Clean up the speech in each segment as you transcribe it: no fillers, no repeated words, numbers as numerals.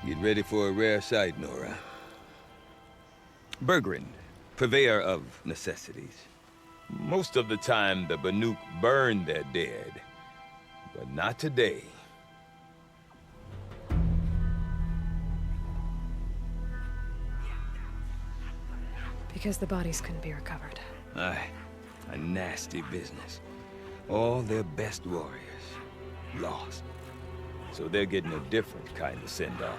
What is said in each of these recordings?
Get ready for a rare sight, Nora. Bergrind, purveyor of necessities. Most of the time, the Banuk burn their dead. But not today. Because the bodies couldn't be recovered. Aye, a nasty business. All their best warriors lost. So they're getting a different kind of send-off.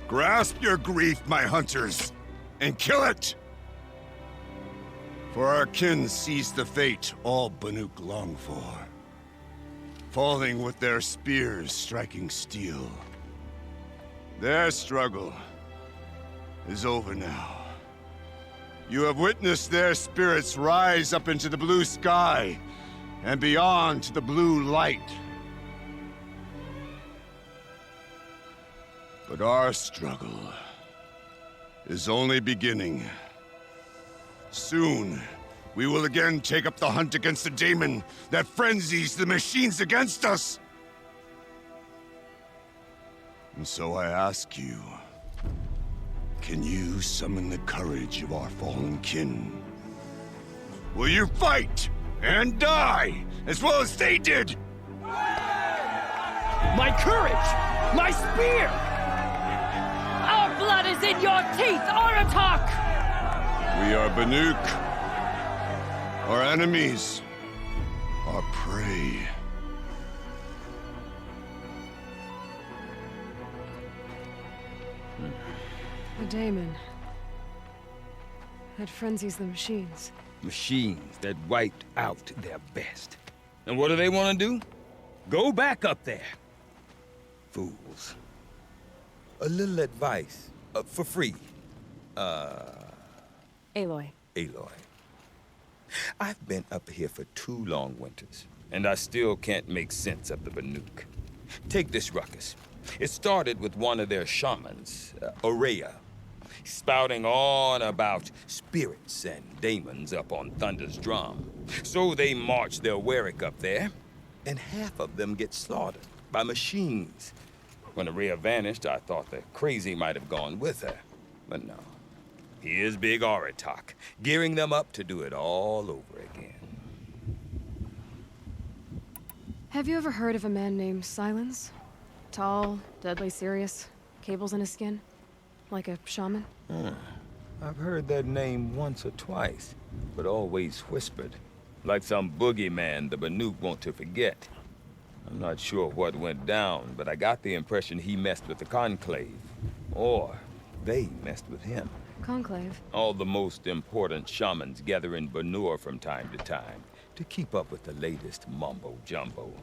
Grasp your grief, my hunters, and kill it! For our kin sees the fate all Banuk long for. Falling with their spears striking steel. Their struggle is over now. You have witnessed their spirits rise up into the blue sky and beyond to the blue light. But our struggle is only beginning. Soon, we will again take up the hunt against the daemon that frenzies the machines against us. And so I ask you, can you summon the courage of our fallen kin? Will you fight and die as well as they did? My courage! My spear! Our blood is in your teeth, Oratok! We are Banuk. Our enemies. Our prey. The daemon. That frenzies the machines. Machines that wiped out their best. And what do they want to do? Go back up there. Fools. A little advice, for free. Aloy. Aloy. I've been up here for 2 long winters, and I still can't make sense of the Banuk. Take this ruckus. It started with one of their shamans, Aurea, spouting on about spirits and daemons up on Thunder's drum. So they march their Warwick up there, and half of them get slaughtered by machines. When Aurea vanished, I thought the crazy might have gone with her. But no. Here's Big Oratok, gearing them up to do it all over again. Have you ever heard of a man named Silence? Tall, deadly serious, cables in his skin? Like a shaman? I've heard that name once or twice, but always whispered. Like some boogeyman the Banuk want to forget. I'm not sure what went down, but I got the impression he messed with the Conclave. Or they messed with him. Conclave? All the most important shamans gather in Banur from time to time to keep up with the latest mumbo-jumbo.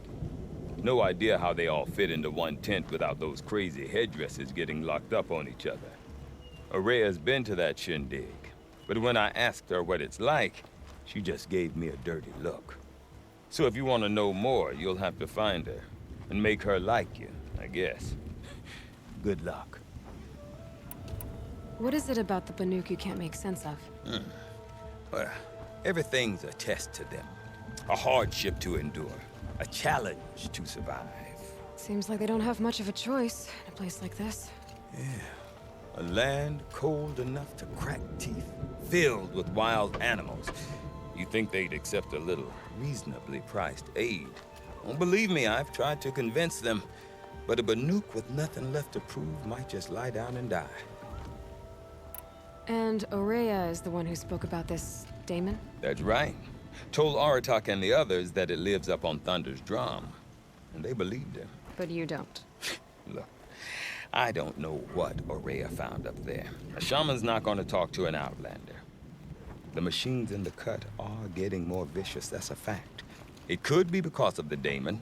No idea how they all fit into one tent without those crazy headdresses getting locked up on each other. Aurea's been to that shindig, but when I asked her what it's like, she just gave me a dirty look. So if you want to know more, you'll have to find her and make her like you, I guess. Good luck. What is it about the Banuk you can't make sense of? Well, Everything's a test to them, a hardship to endure, a challenge to survive. Seems like they don't have much of a choice in a place like this. A land cold enough to crack teeth, filled with wild animals. You'd think they'd accept a little reasonably priced aid. Don't believe me, I've tried to convince them. But a Banuk with nothing left to prove might just lie down and die. And Aurea is the one who spoke about this daemon? That's right. Told Aratak and the others that it lives up on Thunder's drum. And they believed him. But you don't. Look, I don't know what Aurea found up there. A shaman's not going to talk to an outlander. The machines in the cut are getting more vicious, that's a fact. It could be because of the daemon,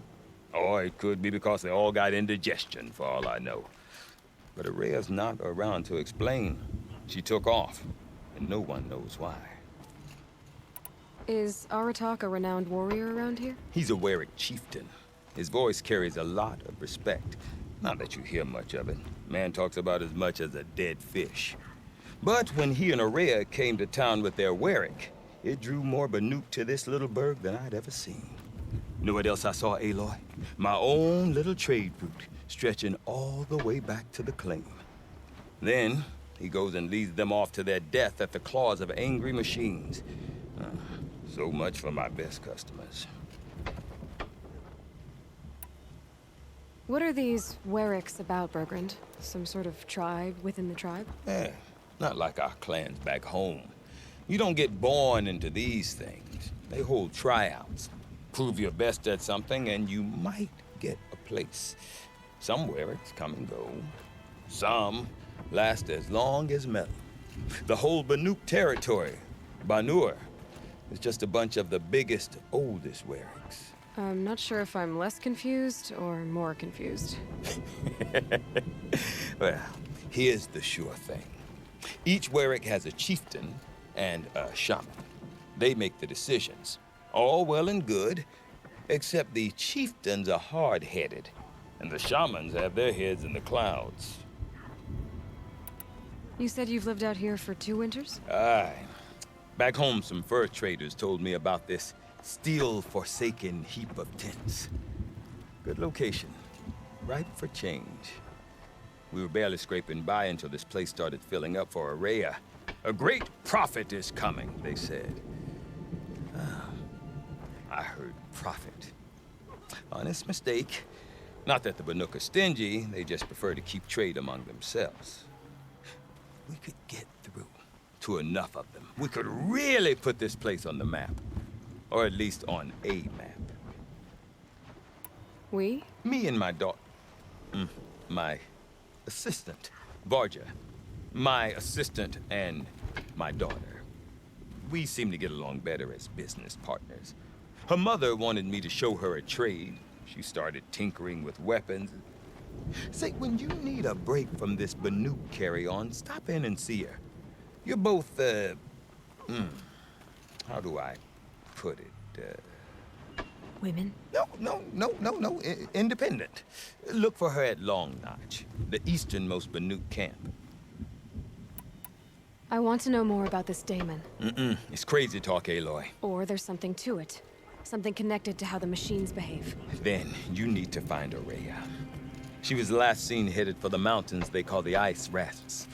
or it could be because they all got indigestion, for all I know. But Aurea's not around to explain. She took off, and no one knows why. Is Aratak a renowned warrior around here? He's a Werik chieftain. His voice carries a lot of respect. Not that you hear much of it. Man talks about as much as a dead fish. But when he and Aurea came to town with their Werik, it drew more Banuk to this little burg than I'd ever seen. You know what else I saw, Aloy? My own little trade route, stretching all the way back to the claim. Then, he goes and leads them off to their death at the claws of angry machines. So much for my best customers. What are these Weriks about, Bergrand? Some sort of tribe within the tribe? Not like our clans back home. You don't get born into these things. They hold tryouts. Prove your best at something, and you might get a place. Some Weriks come and go. Some last as long as metal. The whole Banuk territory, Banur, is just a bunch of the biggest, oldest Weriks. I'm not sure if I'm less confused or more confused. Well, here's the sure thing. Each Werik has a chieftain and a shaman. They make the decisions. All well and good, except the chieftains are hard-headed, and the shamans have their heads in the clouds. You said you've lived out here for 2 winters? Aye. Back home, some fur traders told me about this steel-forsaken heap of tents. Good location. Ripe for change. We were barely scraping by until this place started filling up for Aurea. A great prophet is coming, they said. I heard prophet. Honest mistake. Not that the Banuk are stingy, they just prefer to keep trade among themselves. We could get through to enough of them. We could really put this place on the map. Or at least on a map. We? Me and my daughter. My assistant, Varja. My assistant and my daughter. We seem to get along better as business partners. Her mother wanted me to show her a trade. She started tinkering with weapons. Say, when you need a break from this Banuk carry-on, stop in and see her. You're both, how do I put it? Women? No. Independent. Look for her at Long Notch, the easternmost Banuk camp. I want to know more about this daemon. It's crazy talk, Aloy. Or there's something to it. Something connected to how the machines behave. Then you need to find Aurea. She was last seen headed for the mountains they call the Ice Rasps.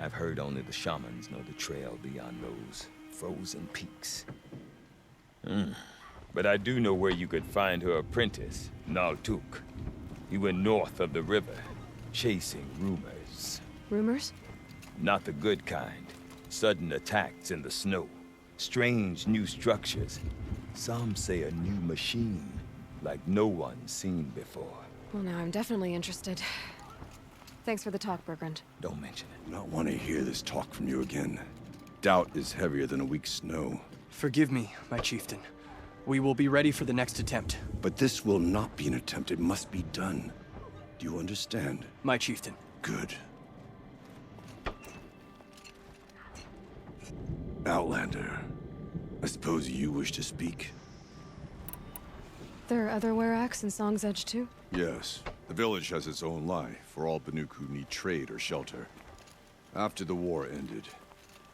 I've heard only the shamans know the trail beyond those frozen peaks. But I do know where you could find her apprentice, Naltuk. He went north of the river, chasing rumors. Rumors? Not the good kind. Sudden attacks in the snow. Strange new structures. Some say a new machine, like no one's seen before. Well, now I'm definitely interested. Thanks for the talk, Bergrand. Don't mention it. Not want to hear this talk from you again. Doubt is heavier than a week's snow. Forgive me, my chieftain. We will be ready for the next attempt. But this will not be an attempt. It must be done. Do you understand? My chieftain. Good. Outlander, I suppose you wish to speak? There are other Weraks in Song's Edge, too? Yes. The village has its own life for all Banuk who need trade or shelter. After the war ended,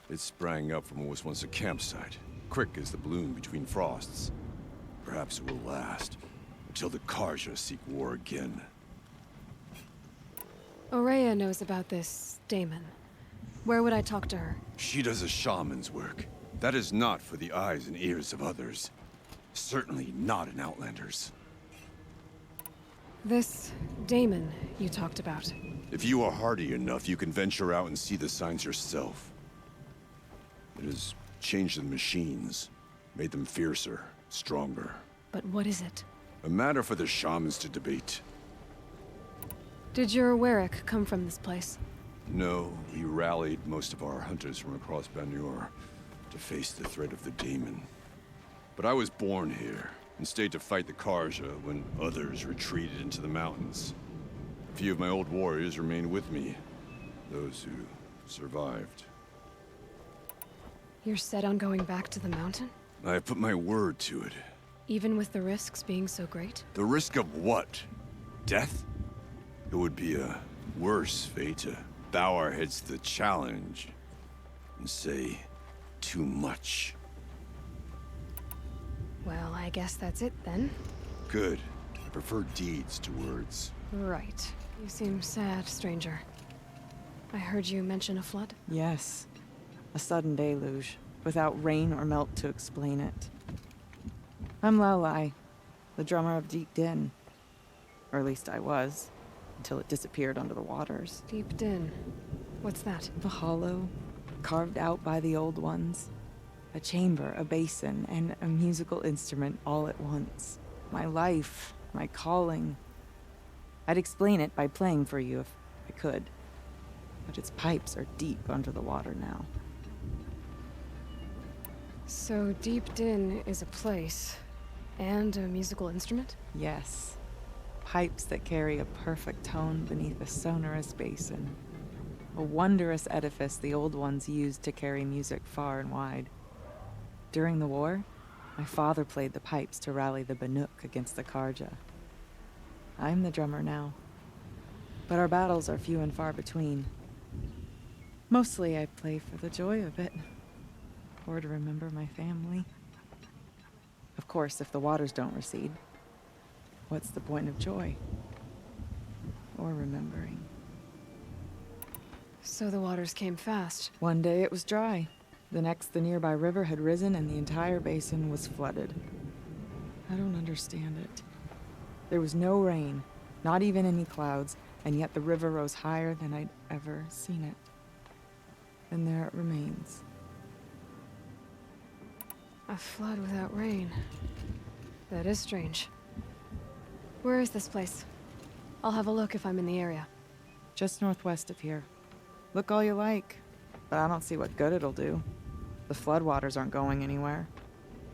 It sprang up from what was once a campsite, quick as the bloom between frosts. Perhaps it will last, until the Karja seek war again. Aurea knows about this Damon. Where would I talk to her? She does a shaman's work. That is not for the eyes and ears of others. Certainly not an Outlander's. This Damon you talked about. If you are hardy enough, you can venture out and see the signs yourself. It has changed the machines, made them fiercer, stronger. But what is it? A matter for the shamans to debate. Did your Warwick come from this place? No, we rallied most of our hunters from across Banur to face the threat of the demon. But I was born here, and stayed to fight the Karja when others retreated into the mountains. A few of my old warriors remained with me, those who survived. You're set on going back to the mountain? I have put my word to it. Even with the risks being so great? The risk of what? Death? It would be a worse fate to bow our heads to the challenge and say too much. Well, I guess that's it then. Good. I prefer deeds to words. Right. You seem sad, stranger. I heard you mention a flood? Yes. A sudden deluge, without rain or melt to explain it. I'm Aloy, the drummer of Deep Din. Or at least I was, until it disappeared under the waters. Deep Din. What's that? The hollow, carved out by the old ones. A chamber, a basin, and a musical instrument all at once. My life, my calling. I'd explain it by playing for you if I could. But its pipes are deep under the water now. So Deep Din is a place, and a musical instrument? Yes. Pipes that carry a perfect tone beneath a sonorous basin. A wondrous edifice the old ones used to carry music far and wide. During the war, my father played the pipes to rally the Banuk against the Karja. I'm the drummer now. But our battles are few and far between. Mostly I play for the joy of it. Or to remember my family. Of course, if the waters don't recede, what's the point of joy? Or remembering? So the waters came fast. One day it was dry. The next, the nearby river had risen and the entire basin was flooded. I don't understand it. There was no rain, not even any clouds, and yet the river rose higher than I'd ever seen it. And there it remains. A flood without rain. That is strange. Where is this place? I'll have a look if I'm in the area. Just northwest of here. Look all you like, but I don't see what good it'll do. The floodwaters aren't going anywhere.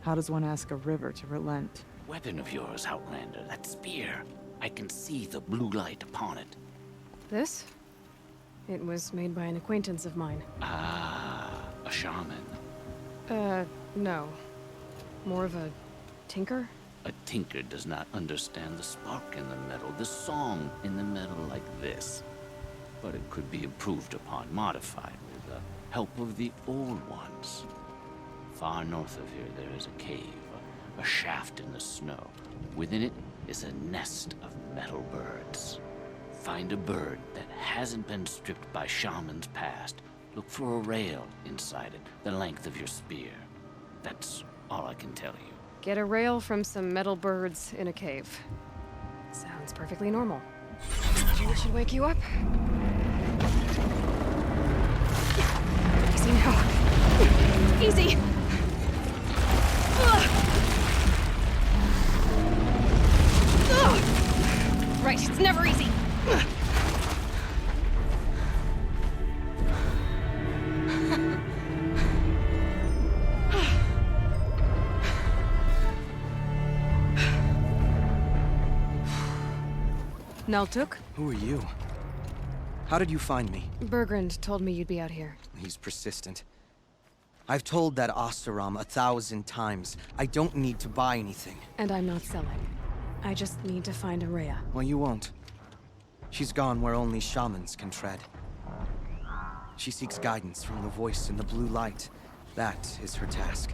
How does one ask a river to relent? Weapon of yours, Outlander, that spear. I can see the blue light upon it. This? It was made by an acquaintance of mine. Ah, a shaman. No. More of a tinker? A tinker does not understand the spark in the metal, the song in the metal like this. But it could be improved upon, modified with the help of the old ones. Far north of here there is a cave, a shaft in the snow. Within it is a nest of metal birds. Find a bird that hasn't been stripped by shamans past. Look for a rail inside it, the length of your spear. That's all I can tell you. Get a rail from some metal birds in a cave. Sounds perfectly normal. It should wake you up. Easy now. Easy! Ugh. Ugh. Right, it's never easy. Naltuk? Who are you? How did you find me? Bergrand told me you'd be out here. He's persistent. I've told that Oseram 1,000 times. I don't need to buy anything. And I'm not selling. I just need to find Aurea. Well, you won't. She's gone where only shamans can tread. She seeks guidance from the voice in the blue light. That is her task.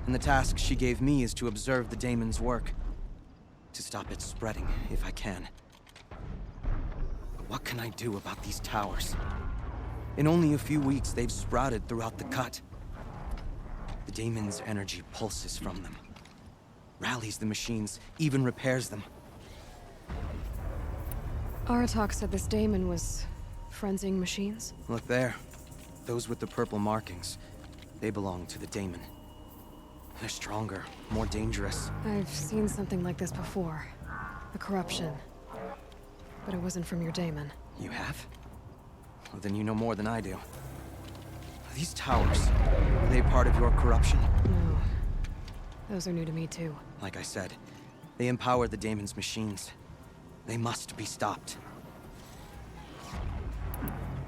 And the task she gave me is to observe the daemon's work. To stop it spreading, if I can. But what can I do about these towers? In only a few weeks, they've sprouted throughout the cut. The daemon's energy pulses from them. Rallies the machines, even repairs them. Aratak said this daemon was frenzying machines. Look there. Those with the purple markings. They belong to the daemon. They're stronger, more dangerous. I've seen something like this before. A corruption. But it wasn't from your daemon. You have? Well, then you know more than I do. These towers, are they part of your corruption? No. Those are new to me, too. Like I said, they empower the daemon's machines. They must be stopped.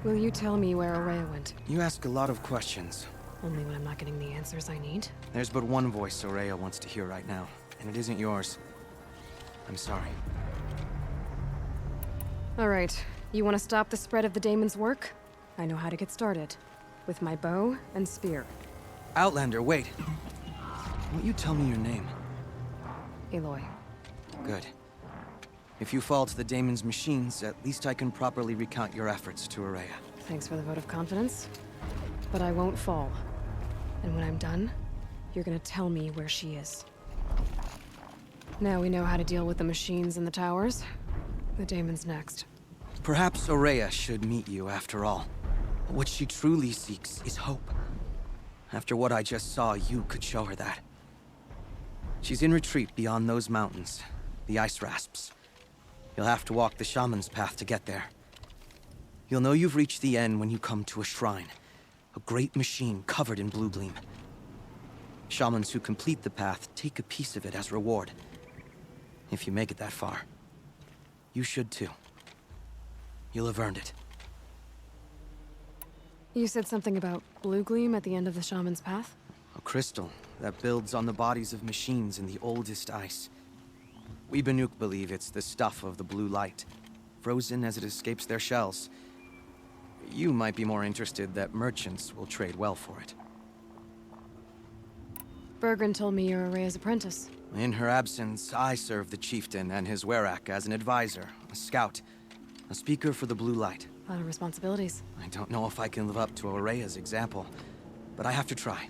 Will you tell me where Araya went? You ask a lot of questions. Only when I'm not getting the answers I need. There's but one voice Araya wants to hear right now, and it isn't yours. I'm sorry. All right. You want to stop the spread of the daemon's work? I know how to get started. With my bow and spear. Outlander, wait. Won't you tell me your name? Aloy. Good. If you fall to the daemon's machines, at least I can properly recount your efforts to Araya. Thanks for the vote of confidence. But I won't fall. And when I'm done, you're gonna tell me where she is. Now we know how to deal with the machines in the towers. The daemon's next. Perhaps Araya should meet you after all. What she truly seeks is hope. After what I just saw, you could show her that. She's in retreat beyond those mountains, the ice rasps. You'll have to walk the shaman's path to get there. You'll know you've reached the end when you come to a shrine. A great machine covered in blue gleam. Shamans who complete the path take a piece of it as reward. If you make it that far, you should too. You'll have earned it. You said something about blue gleam at the end of the shaman's path? A crystal that builds on the bodies of machines in the oldest ice. We Banuk believe it's the stuff of the blue light, frozen as it escapes their shells. You might be more interested that merchants will trade well for it. Bergren told me you're Araya's apprentice. In her absence, I serve the chieftain and his werak as an advisor, a scout, a speaker for the blue light. A lot of responsibilities. I don't know if I can live up to Araya's example, but I have to try.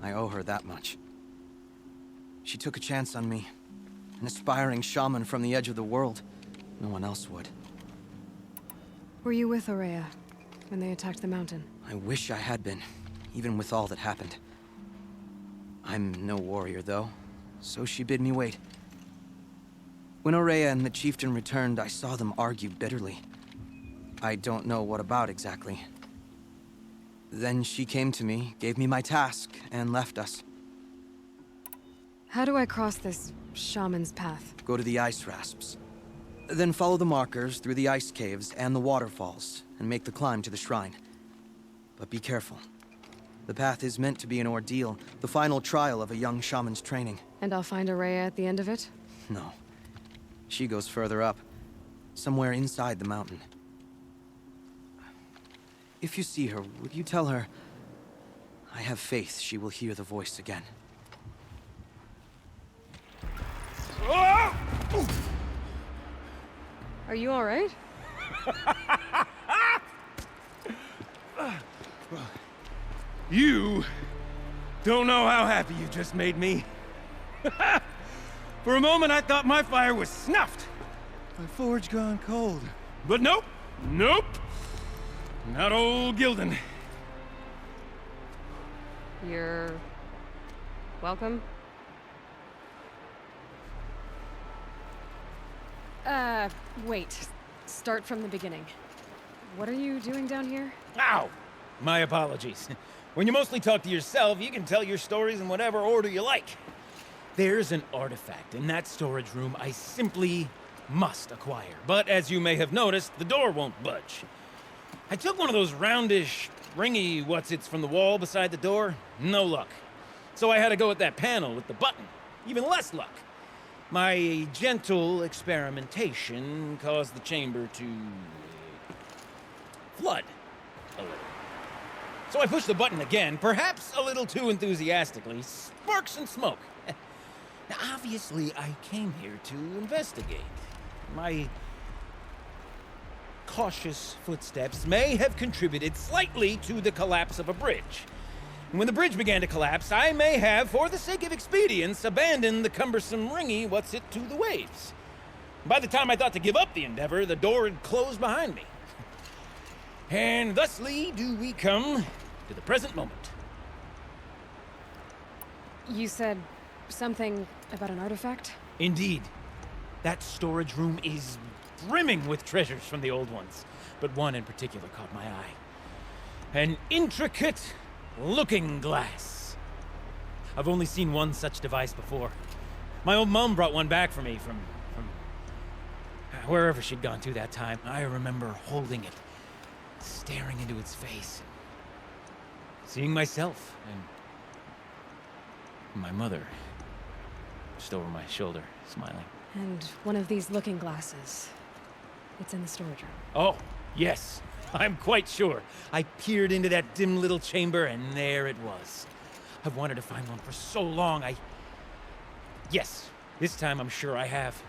I owe her that much. She took a chance on me. An aspiring shaman from the edge of the world. No one else would. Were you with Araya when they attacked the mountain? I wish I had been, even with all that happened. I'm no warrior, though, so she bid me wait. When Araya and the chieftain returned, I saw them argue bitterly. I don't know what about exactly. Then she came to me, gave me my task, and left us. How do I cross this shaman's path? Go to the ice rasps. Then follow the markers through the ice caves and the waterfalls, and make the climb to the shrine. But be careful. The path is meant to be an ordeal, the final trial of a young shaman's training. And I'll find Araya at the end of it? No. She goes further up, somewhere inside the mountain. If you see her, would you tell her, I have faith she will hear the voice again. Are you all right? You don't know how happy you just made me. For a moment, I thought my fire was snuffed. My forge gone cold. But nope, nope. Not old Gildan. You're... welcome? Wait. Start from the beginning. What are you doing down here? Ow! My apologies. When you mostly talk to yourself, you can tell your stories in whatever order you like. There's an artifact in that storage room I simply must acquire. But as you may have noticed, the door won't budge. I took one of those roundish, ringy what's-its from the wall beside the door. No luck. So I had to go with that panel with the button. Even less luck. My gentle experimentation caused the chamber to flood. a little. So I pushed the button again, perhaps a little too enthusiastically. Sparks and smoke. Now, obviously, I came here to investigate. My cautious footsteps may have contributed slightly to the collapse of a bridge. And when the bridge began to collapse, I may have, for the sake of expedience, abandoned the cumbersome ringy what's-it to the waves. By the time I thought to give up the endeavor, the door had closed behind me. And thusly do we come to the present moment. You said something about an artifact? Indeed. That storage room is brimming with treasures from the old ones, but one in particular caught my eye. An intricate looking glass. I've only seen one such device before. My old mom brought one back for me from wherever she'd gone to that time. I remember holding it, staring into its face, seeing myself and my mother just over my shoulder, smiling. And one of these looking glasses. It's in the storage room. Oh, yes. I'm quite sure. I peered into that dim little chamber, and there it was. I've wanted to find one for so long, Yes, this time I'm sure I have.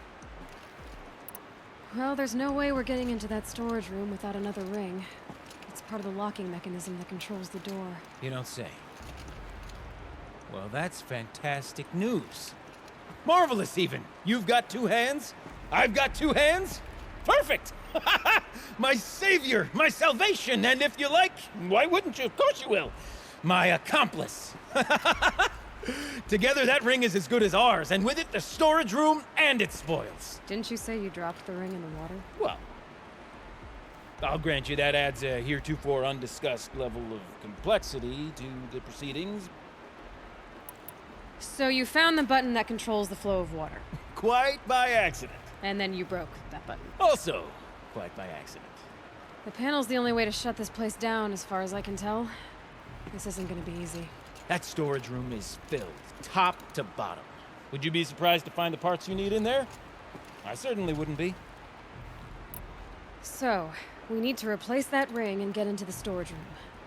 Well, there's no way we're getting into that storage room without another ring. It's part of the locking mechanism that controls the door. You don't say. Well, that's fantastic news. Marvelous, even. You've got two hands. I've got two hands. Perfect! My savior, my salvation, and if you like, why wouldn't you? Of course you will. My accomplice. Together, that ring is as good as ours, and with it, the storage room and its spoils. Didn't you say you dropped the ring in the water? Well, I'll grant you that adds a heretofore undiscussed level of complexity to the proceedings. So you found the button that controls the flow of water. Quite by accident. And then you broke that button. Also, quite by accident. The panel's the only way to shut this place down, as far as I can tell. This isn't gonna be easy. That storage room is filled, top to bottom. Would you be surprised to find the parts you need in there? I certainly wouldn't be. So, we need to replace that ring and get into the storage room.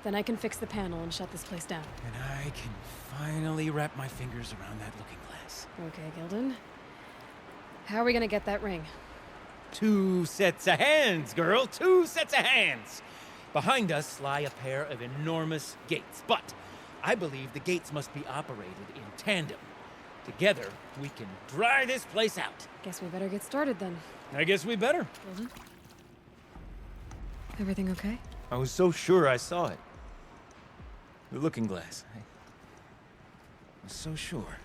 Then I can fix the panel and shut this place down. And I can finally wrap my fingers around that looking glass. Okay, Gildan. How are we gonna get that ring? 2 sets of hands, girl. 2 sets of hands. Behind us lie a pair of enormous gates, but I believe the gates must be operated in tandem. Together, we can dry this place out. Guess we better get started then. I guess we better. Gildan? Everything okay? I was so sure I saw it. The looking glass. I was so sure.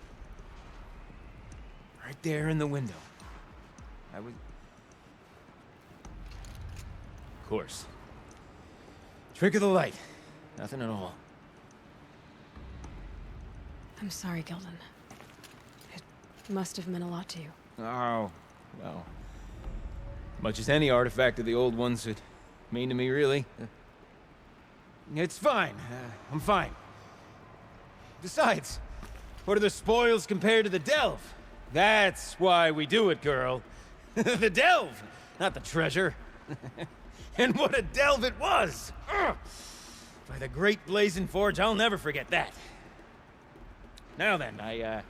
Right there in the window. I was... Of course. Trick of the light. Nothing at all. I'm sorry, Gildan. It must have meant a lot to you. Oh, well. Much as any artifact of the old ones would mean to me, really. It's fine. I'm fine. Besides, what are the spoils compared to the delve? That's why we do it, girl. The delve, not the treasure. And what a delve it was! Ugh. By the great blazing forge, I'll never forget that. Now then, I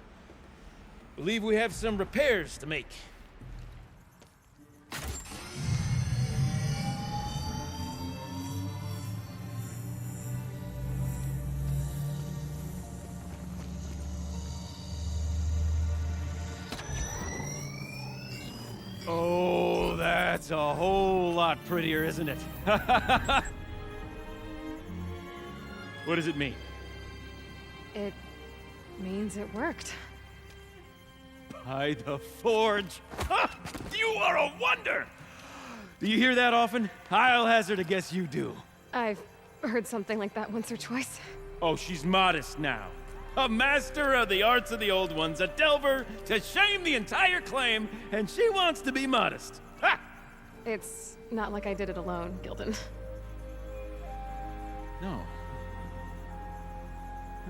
believe we have some repairs to make. Oh, that's a whole lot prettier, isn't it? What does it mean? It means it worked. By the forge. Ha! You are a wonder! Do you hear that often? I'll hazard a guess you do. I've heard something like that once or twice. Oh, she's modest now. A master of the arts of the old ones, a delver to shame the entire claim, and she wants to be modest. Ha! It's not like I did it alone, Gildan. No.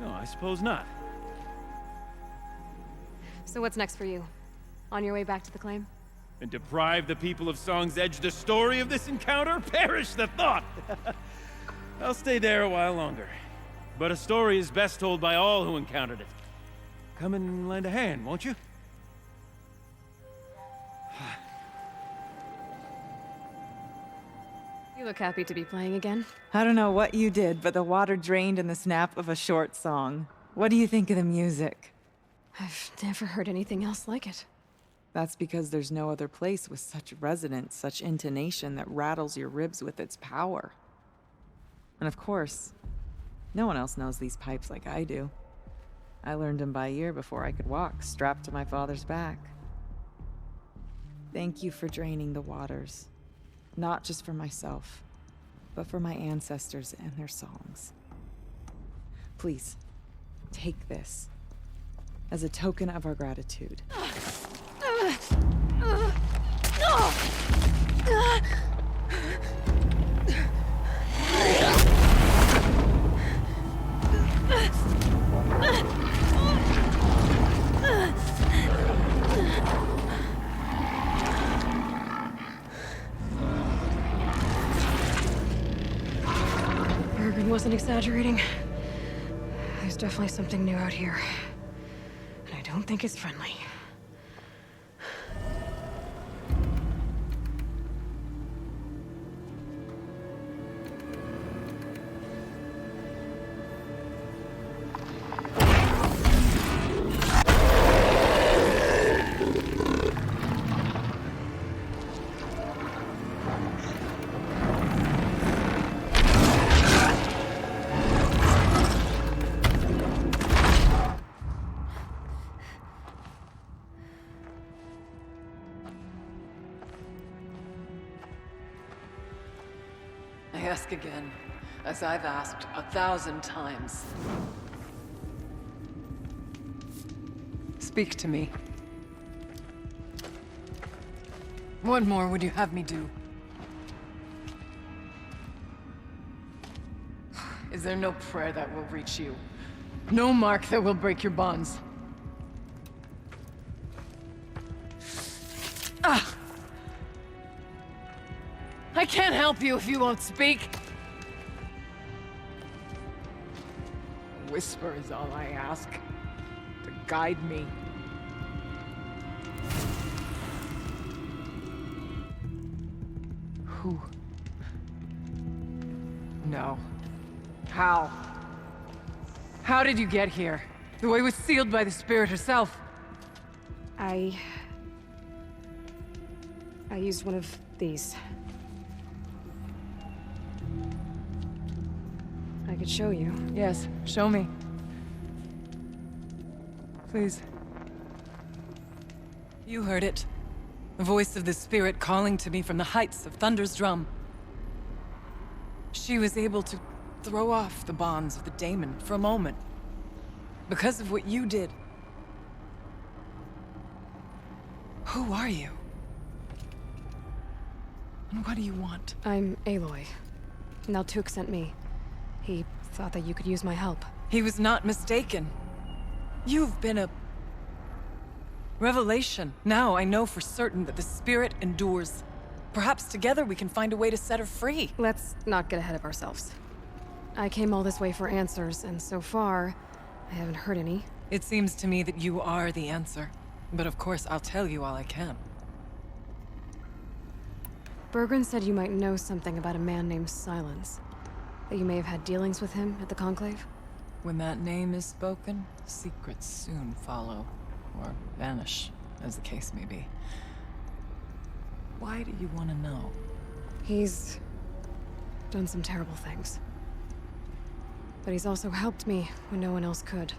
No, I suppose not. So what's next for you? On your way back to the claim? And deprive the people of Song's Edge the story of this encounter? Perish the thought! I'll stay there a while longer. But a story is best told by all who encountered it. Come and lend a hand, won't you? You look happy to be playing again. I don't know what you did, but the water drained in the snap of a short song. What do you think of the music? I've never heard anything else like it. That's because there's no other place with such resonance, such intonation that rattles your ribs with its power. And of course, no one else knows these pipes like I do. I learned them by ear before I could walk, strapped to my father's back. Thank you for draining the waters. Not just for myself, but for my ancestors and their songs. Please, take this as a token of our gratitude. Bergen wasn't exaggerating. There's definitely something new out here. And I don't think it's friendly. I ask again, as I've asked 1,000 times. Speak to me. What more would you have me do? Is there no prayer that will reach you? No mark that will break your bonds? Ah! I can't help you if you won't speak. A whisper is all I ask. To guide me. Who? No. How? How did you get here? The way was sealed by the spirit herself. I used one of these. I could show you. Yes, show me. Please. You heard it. The voice of the spirit calling to me from the heights of Thunder's drum. She was able to throw off the bonds of the daemon for a moment. Because of what you did. Who are you? And what do you want? I'm Aloy. Naltuk sent me. He thought that you could use my help. He was not mistaken. You've been a revelation. Now I know for certain that the spirit endures. Perhaps together we can find a way to set her free. Let's not get ahead of ourselves. I came all this way for answers, and so far, I haven't heard any. It seems to me that you are the answer. But of course, I'll tell you all I can. Bergren said you might know something about a man named Silence. That you may have had dealings with him at the Conclave? When that name is spoken, secrets soon follow. Or vanish, as the case may be. Why do you want to know? He's done some terrible things. But he's also helped me when no one else could.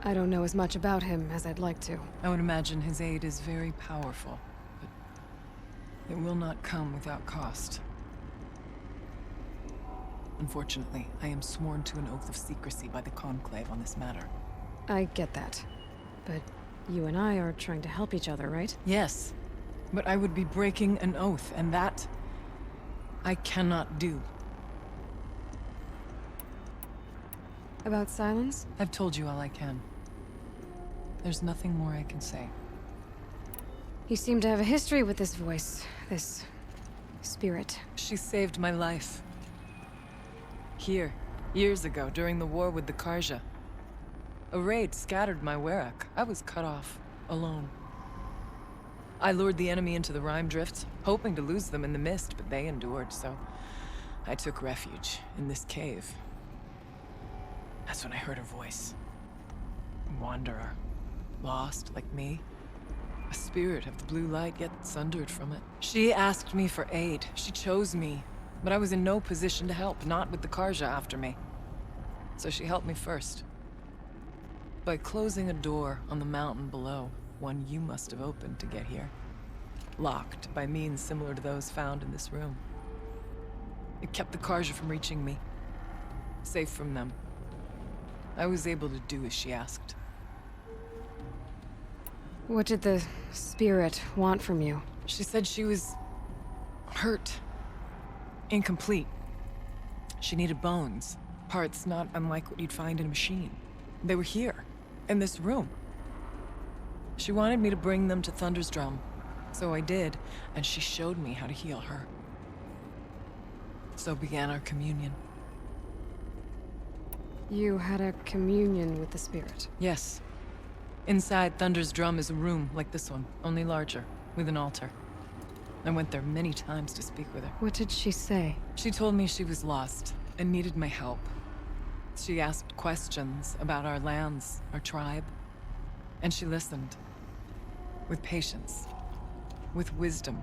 I don't know as much about him as I'd like to. I would imagine his aid is very powerful, but it will not come without cost. Unfortunately, I am sworn to an oath of secrecy by the Conclave on this matter. I get that. But you and I are trying to help each other, right? Yes, but I would be breaking an oath, and that I cannot do. About Silence? I've told you all I can. There's nothing more I can say. You seem to have a history with this voice, this spirit. She saved my life. Here, years ago, during the war with the Karja. A raid scattered my Werak. I was cut off, alone. I lured the enemy into the Rime Drifts, hoping to lose them in the mist, but they endured, so I took refuge in this cave. That's when I heard her voice. A wanderer. Lost, like me. A spirit of the blue light, yet sundered from it. She asked me for aid. She chose me. But I was in no position to help, not with the Karja after me. So she helped me first. By closing a door on the mountain below, one you must have opened to get here. Locked by means similar to those found in this room. It kept the Karja from reaching me. Safe from them. I was able to do as she asked. What did the spirit want from you? She said she was hurt. Incomplete. She needed bones. Parts not unlike what you'd find in a machine. They were here, in this room. She wanted me to bring them to Thunder's Drum. So I did, and she showed me how to heal her. So began our communion. You had a communion with the spirit? Yes. Inside Thunder's Drum is a room like this one, only larger, with an altar. I went there many times to speak with her. What did she say? She told me she was lost and needed my help. She asked questions about our lands, our tribe. And she listened. With patience. With wisdom.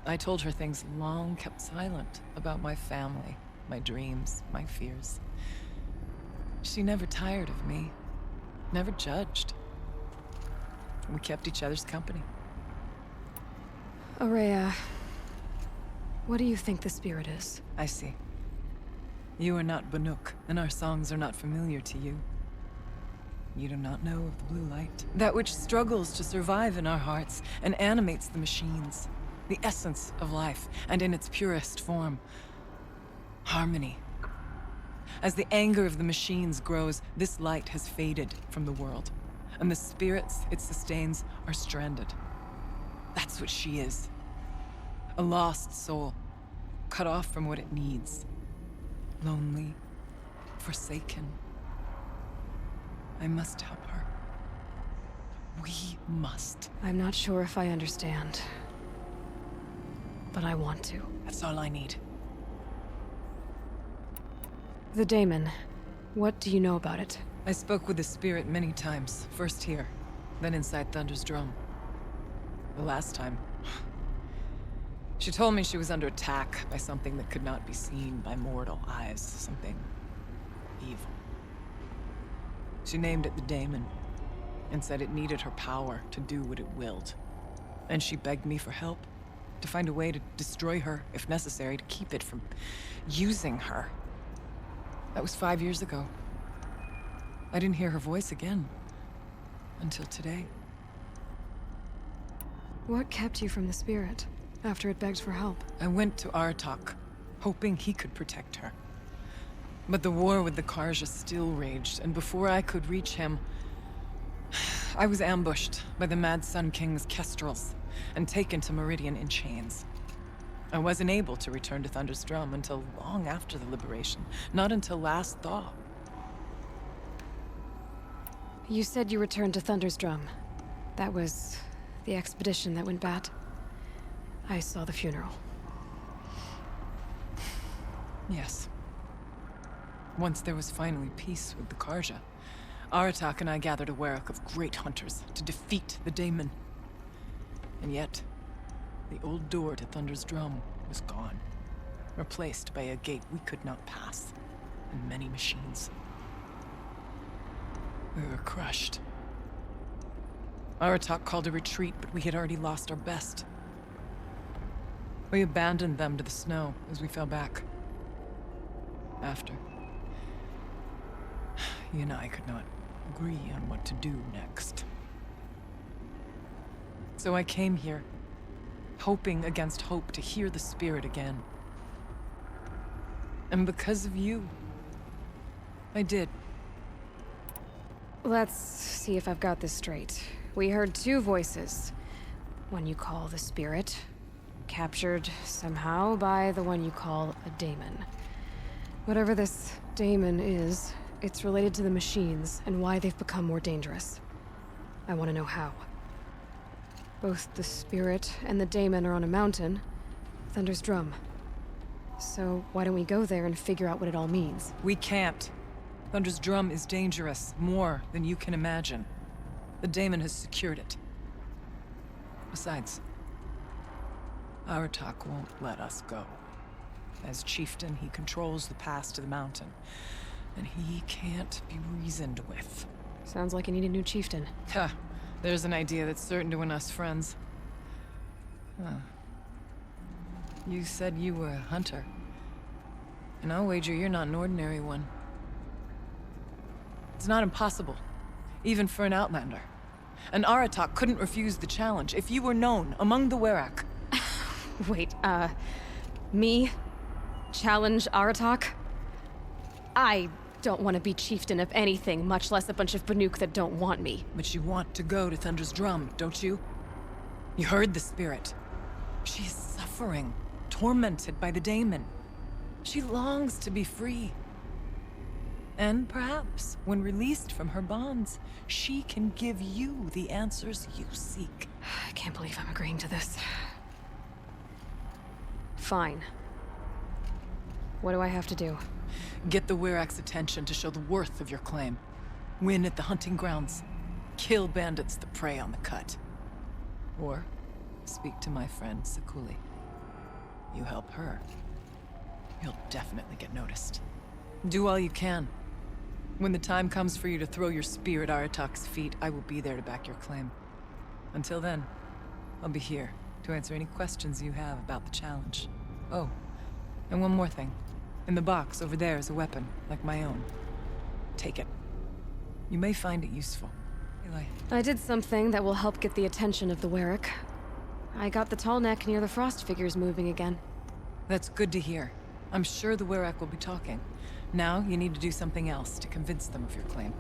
I told her things long kept silent about my family, my dreams, my fears. She never tired of me. Never judged. We kept each other's company. Aurea, what do you think the spirit is? I see. You are not Banuk, and our songs are not familiar to you. You do not know of the blue light. That which struggles to survive in our hearts and animates the machines. The essence of life, and in its purest form. Harmony. As the anger of the machines grows, this light has faded from the world. And the spirits it sustains are stranded. That's what she is. A lost soul, cut off from what it needs. Lonely, forsaken. I must help her. We must. I'm not sure if I understand. But I want to. That's all I need. The daemon. What do you know about it? I spoke with the spirit many times. First here, then inside Thunder's Drum. The last time... She told me she was under attack by something that could not be seen by mortal eyes. Something... evil. She named it the daemon, and said it needed her power to do what it willed. And she begged me for help, to find a way to destroy her, if necessary, to keep it from using her. That was 5 years ago. I didn't hear her voice again, until today. What kept you from the spirit, after it begged for help? I went to Aratak, hoping he could protect her. But the war with the Karja still raged, and before I could reach him, I was ambushed by the Mad Sun King's kestrels, and taken to Meridian in chains. I wasn't able to return to Thunder's Drum until long after the liberation, not until last thaw. You said you returned to Thunder's Drum. That was the expedition that went bad. I saw the funeral. Yes. Once there was finally peace with the Karja, Aratak and I gathered a Werak of great hunters to defeat the daemon. And yet, the old door to Thunder's Drum was gone, replaced by a gate we could not pass, and many machines. We were crushed. Aratak called a retreat, but we had already lost our best. We abandoned them to the snow as we fell back. After, he and I could not agree on what to do next. So I came here, hoping against hope to hear the spirit again. And because of you, I did. Let's see if I've got this straight. We heard two voices. One you call the spirit, captured somehow by the one you call a daemon. Whatever this daemon is, it's related to the machines and why they've become more dangerous. I want to know how. Both the spirit and the daemon are on a mountain, Thunder's Drum. So why don't we go there and figure out what it all means? We can't. Thunder's Drum is dangerous, more than you can imagine. The daemon has secured it. Besides, Aratak won't let us go. As chieftain, he controls the pass to the mountain, and he can't be reasoned with. Sounds like you need a new chieftain. Ha! There's an idea that's certain to win us friends. Huh. You said you were a hunter. And I'll wager you're not an ordinary one. It's not impossible, even for an outlander. An Aratak couldn't refuse the challenge if you were known among the Werak. Wait, me? Challenge Aratak? I don't want to be chieftain of anything, much less a bunch of Banuk that don't want me. But you want to go to Thunder's Drum, don't you? You heard the spirit. She is suffering, tormented by the daemon. She longs to be free. And perhaps, when released from her bonds, she can give you the answers you seek. I can't believe I'm agreeing to this. Fine. What do I have to do? Get the Werak's attention to show the worth of your claim. Win at the hunting grounds. Kill bandits that prey on the cut. Or speak to my friend Sakuli. You help her, you'll definitely get noticed. Do all you can. When the time comes for you to throw your spear at Aratak's feet, I will be there to back your claim. Until then, I'll be here to answer any questions you have about the challenge. Oh, and one more thing. In the box over there is a weapon, like my own. Take it. You may find it useful. Aloy. I did something that will help get the attention of the Werak. I got the tall neck near the frost figures moving again. That's good to hear. I'm sure the Werak will be talking. Now, you need to do something else to convince them of your claim.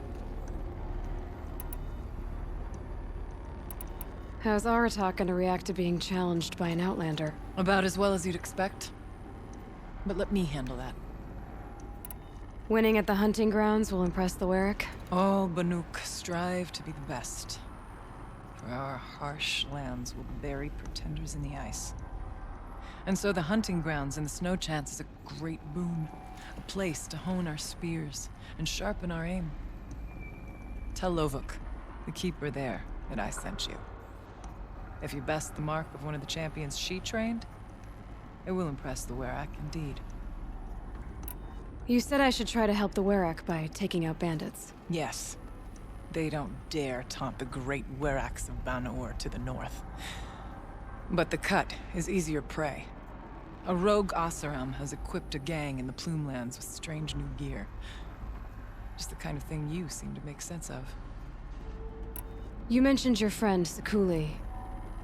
How's Aratak gonna react to being challenged by an outlander? About as well as you'd expect. But let me handle that. Winning at the hunting grounds will impress the Werak? All Banuk strive to be the best. For our harsh lands will bury pretenders in the ice. And so the hunting grounds and the snow chance is a great boon. A place to hone our spears and sharpen our aim. Tell Lovuk, the keeper there, that I sent you. If you best the mark of one of the champions she trained, it will impress the Werak indeed. You said I should try to help the Werak by taking out bandits. Yes. They don't dare taunt the great Weraks of Banor to the north. But the cut is easier prey. A rogue Oseram has equipped a gang in the Plumelands with strange new gear. Just the kind of thing you seem to make sense of. You mentioned your friend, Sakuli.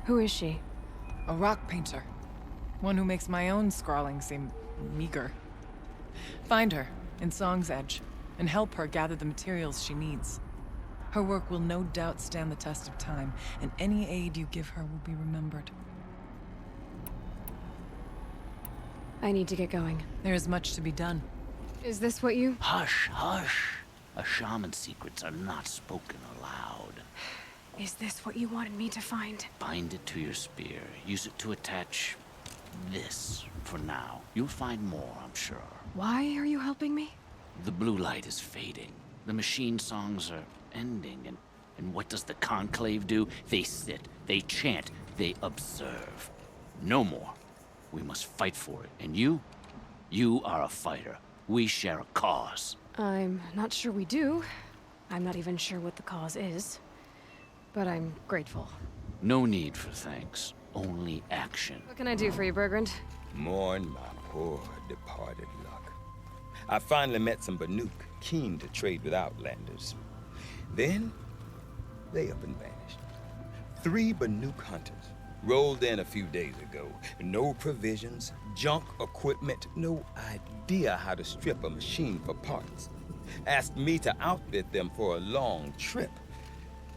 Who is she? A rock painter. One who makes my own scrawling seem meager. Find her in Song's Edge and help her gather the materials she needs. Her work will no doubt stand the test of time, and any aid you give her will be remembered. I need to get going. There is much to be done. Is this what you... Hush, hush. A shaman's secrets are not spoken aloud. Is this what you wanted me to find? Bind it to your spear. Use it to attach this for now. You'll find more, I'm sure. Why are you helping me? The blue light is fading. The machine songs are ending, and what does the Conclave do? They sit, they chant, they observe. No more. We must fight for it. And you are a fighter. We share a cause. I'm not sure we do. I'm not even sure what the cause is. But I'm grateful. No need for thanks. Only action. What can I do for you, Bergrand? Mourn my poor departed luck. I finally met some Banuk, keen to trade with outlanders. Then, they up and vanished. 3 Banuk hunters rolled in a few days ago. No provisions, junk equipment, no idea how to strip a machine for parts. Asked me to outfit them for a long trip.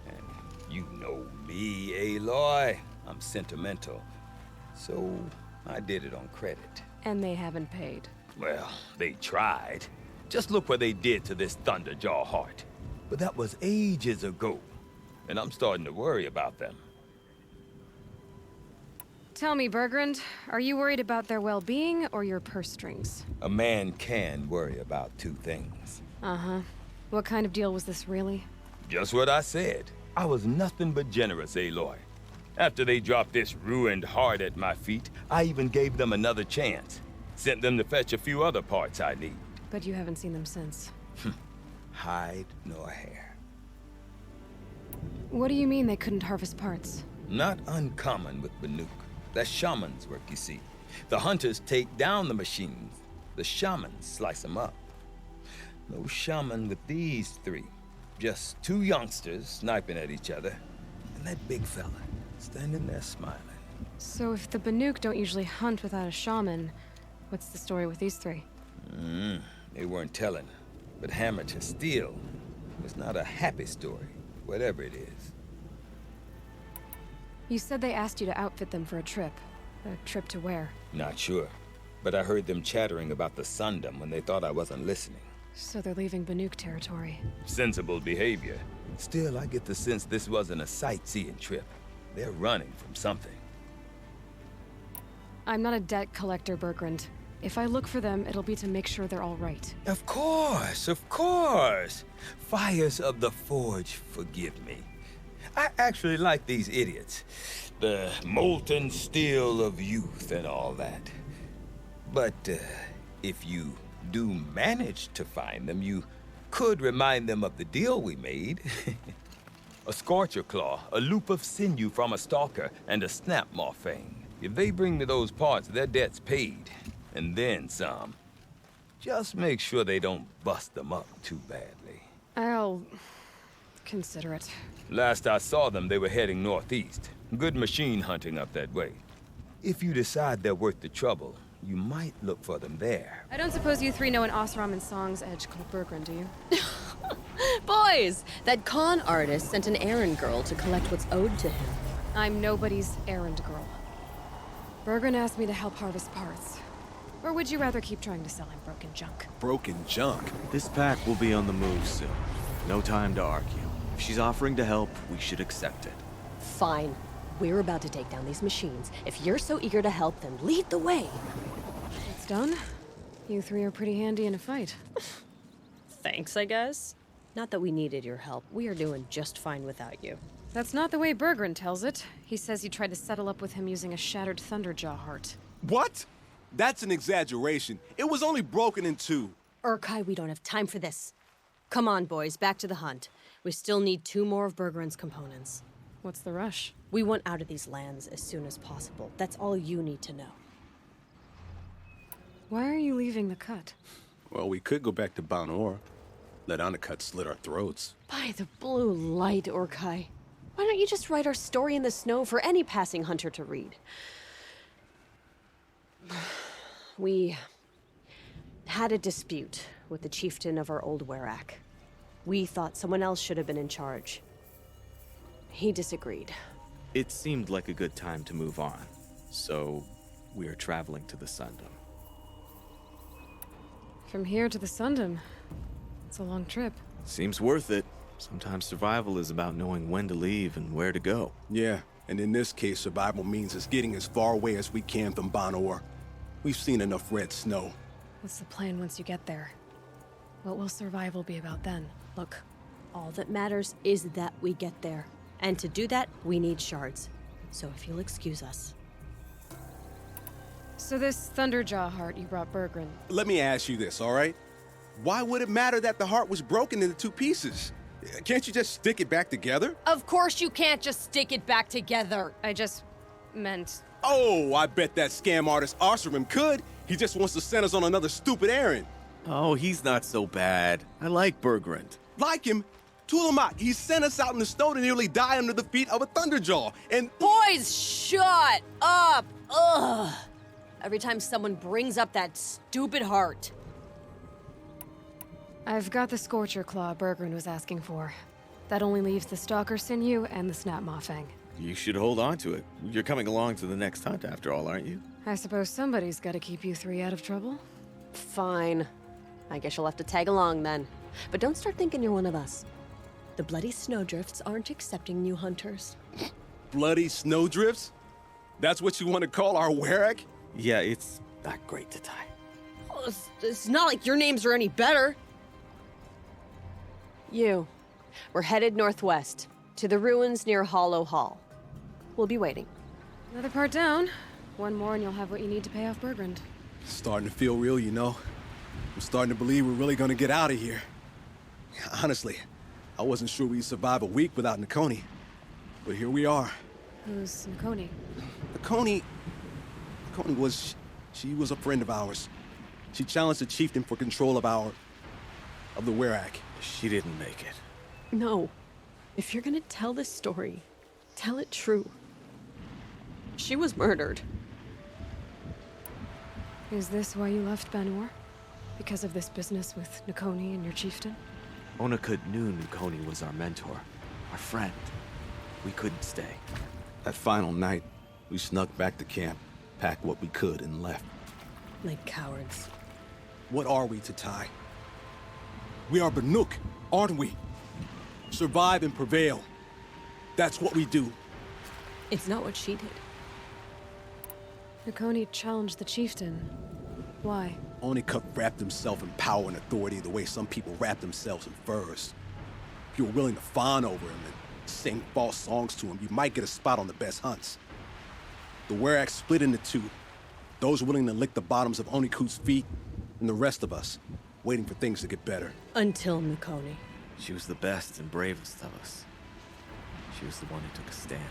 And you know me, Aloy. I'm sentimental. So I did it on credit. And they haven't paid. Well, they tried. Just look what they did to this Thunderjaw heart. But that was ages ago, and I'm starting to worry about them. Tell me, Bergrand, are you worried about their well-being or your purse strings? A man can worry about two things. Uh-huh. What kind of deal was this, really? Just what I said. I was nothing but generous, Aloy. After they dropped this ruined heart at my feet, I even gave them another chance. Sent them to fetch a few other parts I need. But you haven't seen them since. Hide nor hair. What do you mean they couldn't harvest parts? Not uncommon with Banuk. That's shaman's work, you see. The hunters take down the machines. The shamans slice them up. No shaman with these three. Just two youngsters sniping at each other. And that big fella standing there smiling. So if the Banuk don't usually hunt without a shaman, what's the story with these three? They weren't telling. But hammer to steel was not a happy story, whatever it is. You said they asked you to outfit them for a trip. A trip to where? Not sure. But I heard them chattering about the Sundom when they thought I wasn't listening. So they're leaving Banuk territory. Sensible behavior. Still, I get the sense this wasn't a sightseeing trip. They're running from something. I'm not a debt collector, Bergrand. If I look for them, it'll be to make sure they're all right. Of course, of course. Fires of the Forge, forgive me. I actually like these idiots. The molten steel of youth and all that. But if you do manage to find them, you could remind them of the deal we made. A scorcher claw, a loop of sinew from a stalker, and a snapmaw fang. If they bring me those parts, their debt's paid. And then some. Just make sure they don't bust them up too badly. I'll consider it. Last I saw them, they were heading northeast. Good machine hunting up that way. If you decide they're worth the trouble, you might look for them there. I don't suppose you three know an Osram and Song's edge called Bergrand, do you? Boys, that con artist sent an errand girl to collect what's owed to him. I'm nobody's errand girl. Bergrand asked me to help harvest parts. Or would you rather keep trying to sell him broken junk? Broken junk? This pack will be on the move soon. No time to argue. If she's offering to help, we should accept it. Fine. We're about to take down these machines. If you're so eager to help them, lead the way. It's done. You three are pretty handy in a fight. Thanks, I guess. Not that we needed your help. We are doing just fine without you. That's not the way Bergrand tells it. He says you tried to settle up with him using a shattered Thunderjaw heart. What? That's an exaggeration. It was only broken in two. Urkai, we don't have time for this. Come on, boys, back to the hunt. We still need 2 more of Bergrand's components. What's the rush? We want out of these lands as soon as possible. That's all you need to know. Why are you leaving the cut? Well, we could go back to Banor. Let Anacut slit our throats. By the blue light, Urkai. Why don't you just write our story in the snow for any passing hunter to read? We had a dispute with the chieftain of our old Werak. We thought someone else should have been in charge. He disagreed. It seemed like a good time to move on, so we are traveling to the Sundom. From here to the Sundom. It's a long trip. Seems worth it. Sometimes survival is about knowing when to leave and where to go. Yeah, and in this case, survival means us getting as far away as we can from Banor. We've seen enough red snow. What's the plan once you get there? What will survival be about then? Look, all that matters is that we get there. And to do that, we need shards. So if you'll excuse us. So this Thunderjaw heart you brought Bergrand. Let me ask you this, all right? Why would it matter that the heart was broken into 2 pieces? Can't you just stick it back together? Of course you can't just stick it back together. I just meant... Oh, I bet that scam artist Arsarim could. He just wants to send us on another stupid errand. Oh, he's not so bad. I like Bergrand. Like him? Tulamak, he sent us out in the snow to nearly die under the feet of a Thunderjaw, and... Boys, shut up! Ugh! Every time someone brings up that stupid heart. I've got the Scorcher Claw Bergrand was asking for. That only leaves the Stalker Sinew and the Snapmaw Fang. You should hold on to it. You're coming along to the next hunt after all, aren't you? I suppose somebody's got to keep you three out of trouble. Fine. I guess you'll have to tag along then. But don't start thinking you're one of us. The bloody snowdrifts aren't accepting new hunters. Bloody snowdrifts? That's what you want to call our Werak? Yeah, it's not great to tie. Oh, it's not like your names are any better. We're headed northwest, to the ruins near Hollow Hall. We'll be waiting. Another part down. One more and you'll have what you need to pay off Bergrand. Starting to feel real, you know. I'm starting to believe we're really gonna get out of here. Honestly, I wasn't sure we'd survive a week without Nakoni. But here we are. Who's Nakoni? Nakoni she was a friend of ours. She challenged the chieftain for control of the Werak. She didn't make it. No. If you're gonna tell this story, tell it true. She was murdered. Is this why you left Banor? Because of this business with Nakoni and your chieftain? Onakut knew Nakoni was our mentor, our friend. We couldn't stay. That final night, we snuck back to camp, packed what we could, and left. Like cowards. What are we, Tatai? We are Banuk, aren't we? Survive and prevail. That's what we do. It's not what she did. Nakoni challenged the chieftain. Why? Onakut wrapped himself in power and authority the way some people wrap themselves in furs. If you were willing to fawn over him and sing false songs to him, you might get a spot on the best hunts. The Werak split into two. Those willing to lick the bottoms of Onikut's feet, and the rest of us, waiting for things to get better. Until Nakoni. She was the best and bravest of us. She was the one who took a stand.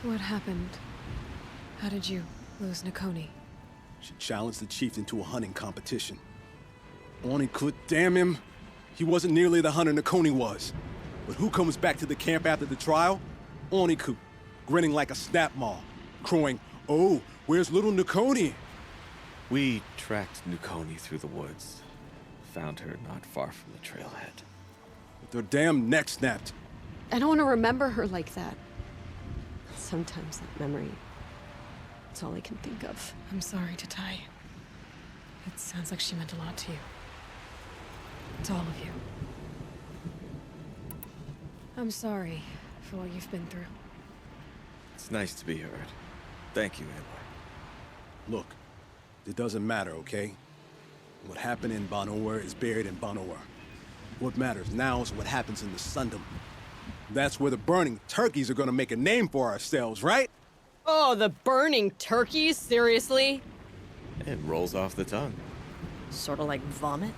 What happened? How did you lose Nakoni? She challenged the chieftain to a hunting competition. Onikut, damn him! He wasn't nearly the hunter Nakoni was. But who comes back to the camp after the trial? Onikut, grinning like a snap maw, crowing, "Oh, where's little Nakoni?" We tracked Nakoni through the woods. Found her not far from the trailhead. With her damn neck snapped. I don't want to remember her like that. Sometimes that memory, it's all I can think of. I'm sorry, Tatai. It sounds like she meant a lot to you. To all of you. I'm sorry for what you've been through. It's nice to be heard. Thank you, Aloy. Look, it doesn't matter, okay? What happened in Banor is buried in Banor. What matters now is what happens in the Sundom. That's where the burning turkeys are gonna make a name for ourselves, right? Oh, the burning turkeys? Seriously? It rolls off the tongue. Sort of like vomit?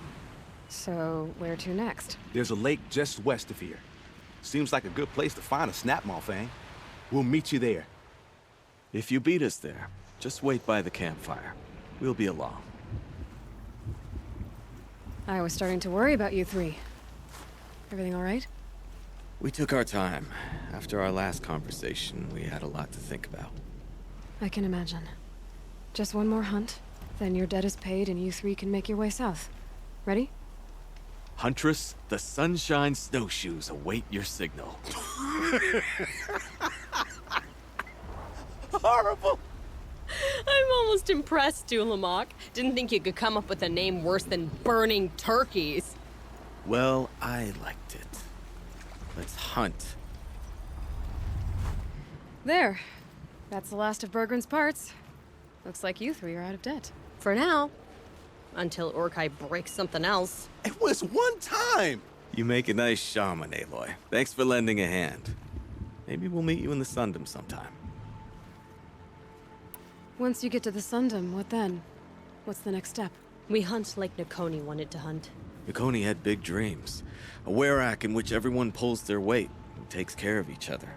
So, where to next? There's a lake just west of here. Seems like a good place to find a snapmaw fang. We'll meet you there. If you beat us there, just wait by the campfire. We'll be along. I was starting to worry about you three. Everything all right? We took our time. After our last conversation, we had a lot to think about. I can imagine. Just one more hunt, then your debt is paid and you three can make your way south. Ready? Huntress, the Sunshine Snowshoes await your signal. Horrible! I'm almost impressed, Dulamok. Didn't think you could come up with a name worse than burning turkeys. Well, I liked it. Let's hunt. There. That's the last of Bergrand's parts. Looks like you three are out of debt. For now. Until Orkai breaks something else. It was one time! You make a nice shaman, Aloy. Thanks for lending a hand. Maybe we'll meet you in the Sundom sometime. Once you get to the Sundom, what then? What's the next step? We hunt like Nakoni wanted to hunt. Nakoni had big dreams. A Werak in which everyone pulls their weight and takes care of each other.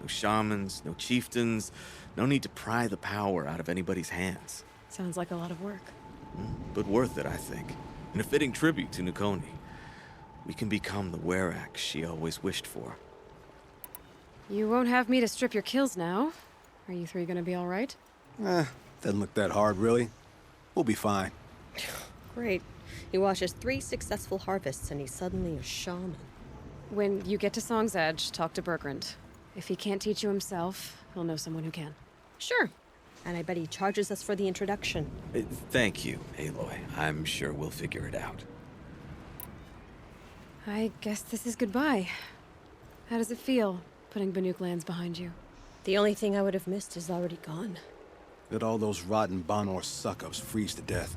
No shamans, no chieftains, no need to pry the power out of anybody's hands. Sounds like a lot of work. But worth it, I think. And a fitting tribute to Nakoni. We can become the Werak she always wished for. You won't have me to strip your kills now. Are you three gonna be all right? Doesn't look that hard, really. We'll be fine. Great. He watches 3 successful harvests and he's suddenly a shaman. When you get to Song's Edge, talk to Bergrand. If he can't teach you himself, he'll know someone who can. Sure. And I bet he charges us for the introduction. Thank you, Aloy. I'm sure we'll figure it out. I guess this is goodbye. How does it feel, putting Banuk lands behind you? The only thing I would have missed is already gone. Let all those rotten Banor suck-ups freeze to death.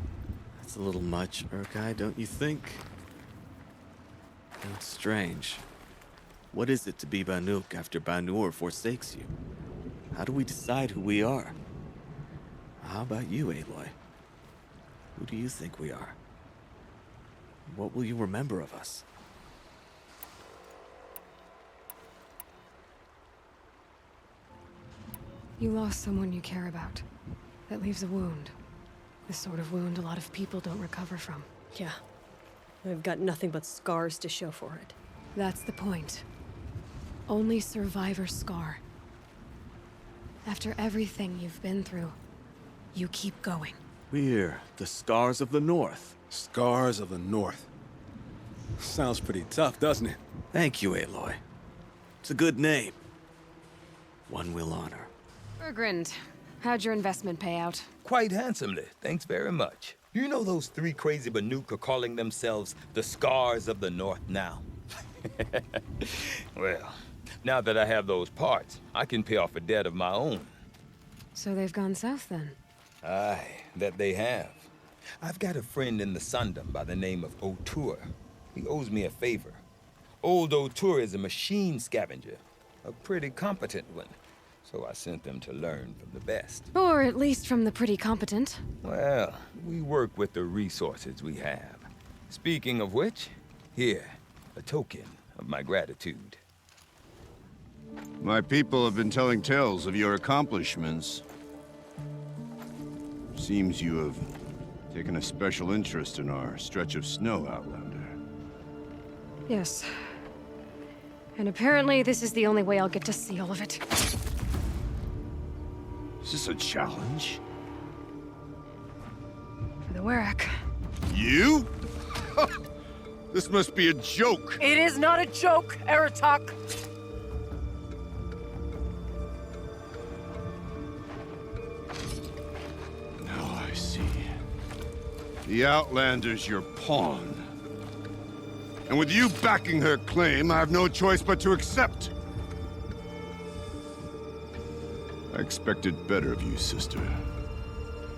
That's a little much, Urkai, don't you think? It's strange. What is it to be Banuk after Banur forsakes you? How do we decide who we are? How about you, Aloy? Who do you think we are? What will you remember of us? You lost someone you care about. That leaves a wound. The sort of wound a lot of people don't recover from. Yeah. I've got nothing but scars to show for it. That's the point. Only survivor's scar. After everything you've been through, you keep going. We're the Scars of the North. Scars of the North. Sounds pretty tough, doesn't it? Thank you, Aloy. It's a good name. One we'll honor. Bergrand, how'd your investment pay out? Quite handsomely, thanks very much. You know those three crazy Banuk are calling themselves the Scars of the North now? Well, now that I have those parts, I can pay off a debt of my own. So they've gone south then? Aye, that they have. I've got a friend in the Sundom by the name of O'Toole. He owes me a favor. Old O'Toole is a machine scavenger, a pretty competent one. So I sent them to learn from the best. Or at least from the pretty competent. Well, we work with the resources we have. Speaking of which, here, a token of my gratitude. My people have been telling tales of your accomplishments. Seems you have taken a special interest in our stretch of snow, Outlander. Yes. And apparently this is the only way I'll get to see all of it. Is this a challenge? For the Werak. You? This must be a joke. It is not a joke, Aratak. Now I see. The Outlander's your pawn. And with you backing her claim, I have no choice but to accept. I expected better of you, sister.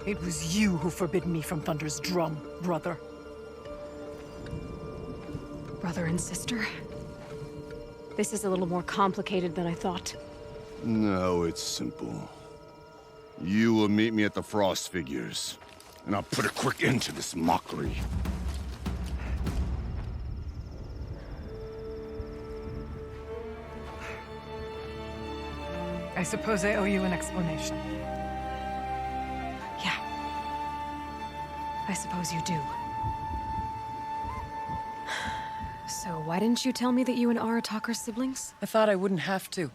It was you who forbidden me from Thunder's drum, brother. Brother and sister? This is a little more complicated than I thought. No, it's simple. You will meet me at the Frost Figures, and I'll put a quick end to this mockery. I suppose I owe you an explanation. Yeah. I suppose you do. So why didn't you tell me that you and Aratak are siblings? I thought I wouldn't have to.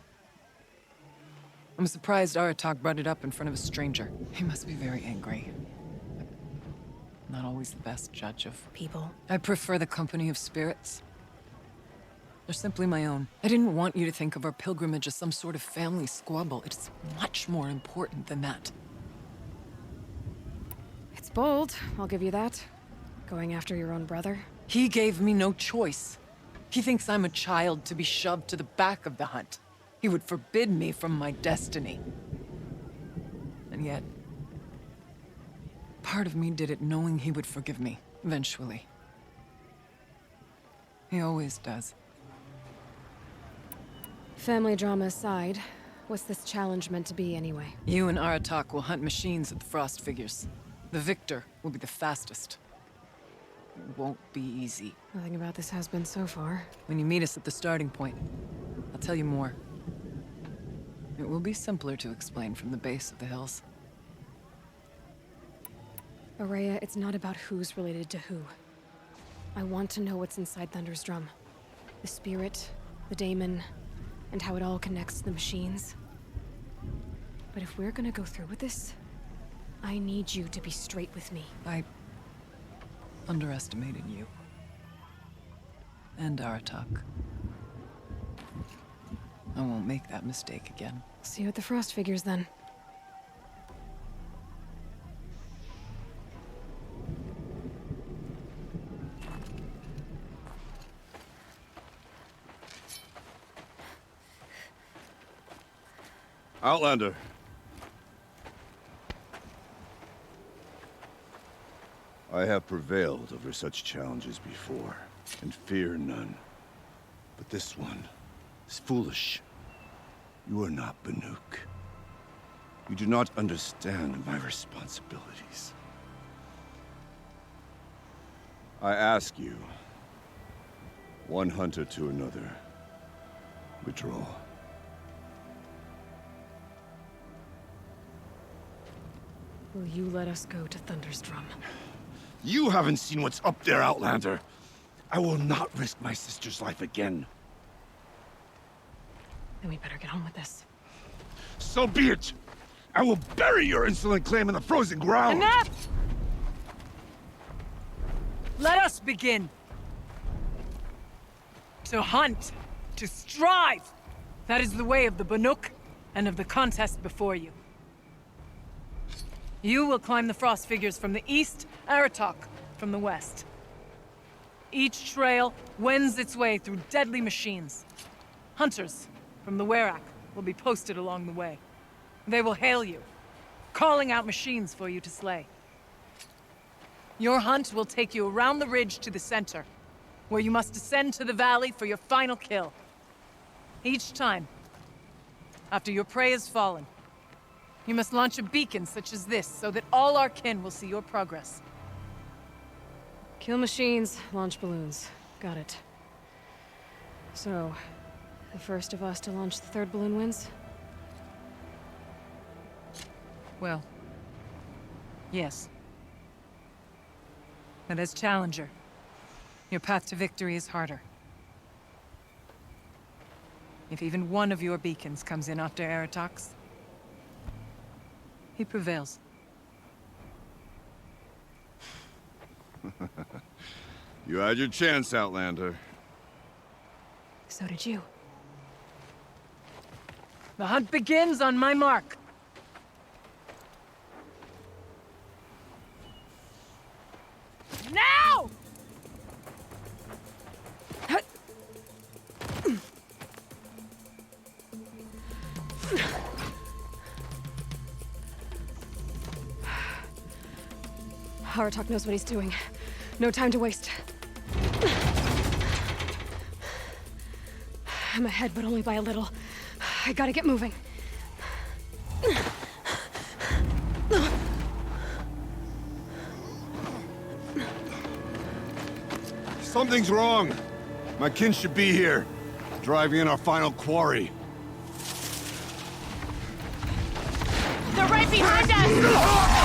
I'm surprised Aratak brought it up in front of a stranger. He must be very angry. Not always the best judge of people. I prefer the company of spirits. They're simply my own. I didn't want you to think of our pilgrimage as some sort of family squabble. It's much more important than that. It's bold, I'll give you that. Going after your own brother. He gave me no choice. He thinks I'm a child to be shoved to the back of the hunt. He would forbid me from my destiny. And yet, part of me did it knowing he would forgive me, eventually. He always does. Family drama aside, what's this challenge meant to be anyway? You and Aratak will hunt machines at the Frost Figures. The victor will be the fastest. It won't be easy. Nothing about this has been so far. When you meet us at the starting point, I'll tell you more. It will be simpler to explain from the base of the hills. Aurea, it's not about who's related to who. I want to know what's inside Thunder's drum. The spirit, the daemon, and how it all connects to the machines. But if we're gonna go through with this, I need you to be straight with me. I underestimated you. And Aratak. I won't make that mistake again. See you at the Frost Figures then. Outlander. I have prevailed over such challenges before, and fear none. But this one is foolish. You are not Banuk. You do not understand my responsibilities. I ask you, one hunter to another, withdraw. Will you let us go to Thunderstrom? You haven't seen what's up there, Outlander. I will not risk my sister's life again. Then we better get on with this. So be it! I will bury your insolent claim in the frozen ground! Enough! Let us begin. To hunt. To strive. That is the way of the Banuk, and of the contest before you. You will climb the frost figures from the east, Aratok from the west. Each trail wends its way through deadly machines. Hunters from the Werak will be posted along the way. They will hail you, calling out machines for you to slay. Your hunt will take you around the ridge to the center, where you must descend to the valley for your final kill. Each time, after your prey has fallen, you must launch a beacon such as this, so that all our kin will see your progress. Kill machines, launch balloons. Got it. So, the first of us to launch the third balloon wins? Well, yes. But as challenger, your path to victory is harder. If even one of your beacons comes in after Aratox, he prevails. You had your chance, Outlander. So did you. The hunt begins on my mark. Now! Aratok knows what he's doing. No time to waste. I'm ahead, but only by a little. I gotta get moving. Something's wrong. My kin should be here, driving in our final quarry. They're right behind us!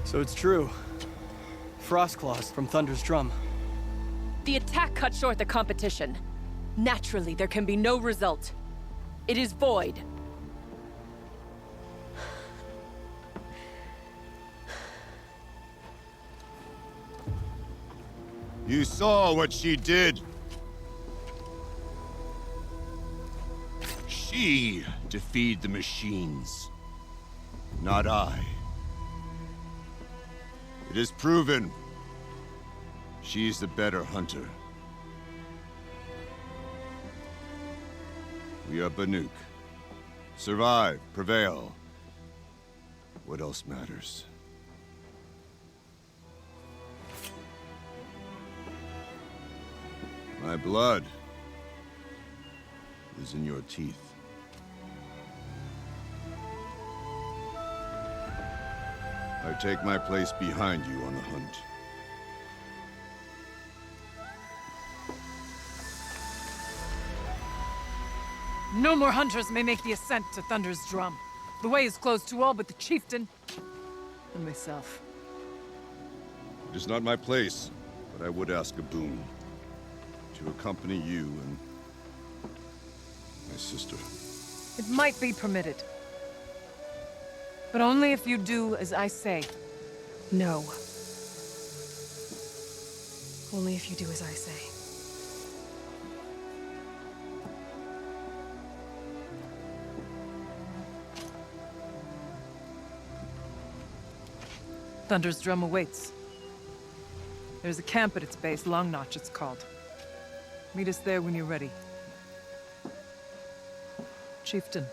So it's true. Frostclaws from Thunder's drum. The attack cut short the competition. Naturally, there can be no result. It is void. You saw what she did. She defeated the machines, not I. It is proven. She's the better hunter. We are Banuk. Survive, prevail. What else matters? My blood is in your teeth. I take my place behind you on the hunt. No more hunters may make the ascent to Thunder's drum. The way is closed to all but the chieftain and myself. It is not my place, but I would ask a boon. To accompany you and my sister. It might be permitted. But only if you do as I say. No. Only if you do as I say. Thunder's Drum awaits. There's a camp at its base, Long Notch it's called. Meet us there when you're ready. Chieftain.